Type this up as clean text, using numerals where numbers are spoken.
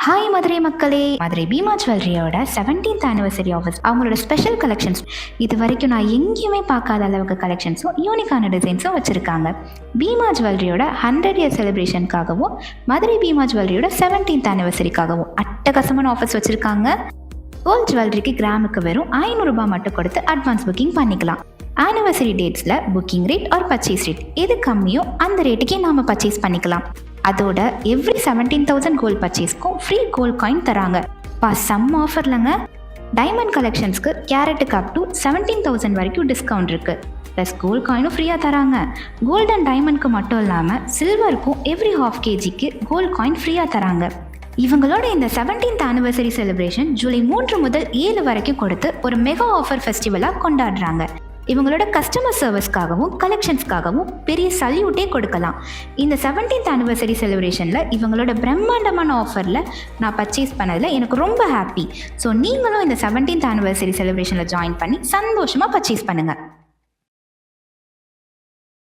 Hi Madurai மக்களே, மதுரை பீமா ஜுவல்லரியோட 17th anniversary offers, அவங்களோட ஸ்பெஷல் கலெக்ஷன்ஸ். இது வரைக்கும் நான் எங்கேயுமே பார்க்காத அளவுக்கு கலெக்ஷன்ஸும் யூனிக்கான டிசைன்ஸும் வச்சுருக்காங்க. பீமா ஜுவல்லரியோட 100 இயர் செலிப்ரேஷனுக்காகவும் மதுரை பீமா ஜுவல்லரியோட 17th ஆனிவர்சரிக்காகவும் அட்டகாசமான ஆஃபர்ஸ் வச்சுருக்காங்க. கோல்ட் ஜுவல்லரிக்கு கிராமுக்கு வெறும் 500 ரூபாய் மட்டும் கொடுத்து அட்வான்ஸ் புக்கிங் பண்ணிக்கலாம். ஆனிவர்சரி டேட்ஸில் booking rate or purchase rate எது கம்மியோ அந்த ரேட்டுக்கே நாம் பர்ச்சேஸ் பண்ணிக்கலாம். அதோட எவ்ரி 17,000 கோல்ட் பர்ச்சேஸ்க்கும் ஃப்ரீ கோல்ட் காயின் தராங்க. சம் ஆஃபர்லங்க. டைமண்ட் கலெக்ஷன்ஸ்க்கு கேரட்டுக்கு அப் டு 17,000 வரைக்கும் டிஸ்கவுண்ட் இருக்குது. ப்ளஸ் கோல்ட் காயினும் ஃப்ரீயாக தராங்க. கோல்ட் அண்ட் டைமண்ட்க்கு மட்டும் இல்லாமல் சில்வருக்கும் எவ்ரி ½ kgக்கு கோல்ட் காயின் ஃப்ரீயாக தராங்க. இவங்களோட இந்த 17th ஆனிவர்சரி செலிப்ரேஷன் ஜூலை 3 முதல் 7 வரைக்கும் கொடுத்து ஒரு மெகா ஆஃபர் ஃபெஸ்டிவலாக கொண்டாடுறாங்க. இவங்களோட கஸ்டமர் சர்வீஸ்க்காகவும் கலெக்ஷன்ஸ்க்காகவும் பெரிய சல்யூட்டே கொடுக்கலாம். இந்த 17th ஆனிவர்சரி செலிப்ரேஷனில் இவங்களோட பிரம்மாண்டமான ஆஃபரில் நான் பர்ச்சேஸ் பண்ணதில் எனக்கு ரொம்ப ஹாப்பி. ஸோ நீங்களும் இந்த 17th ஆனிவர்சரி செலிப்ரேஷனில் ஜாயின் பண்ணி சந்தோஷமாக பர்ச்சேஸ் பண்ணுங்கள்.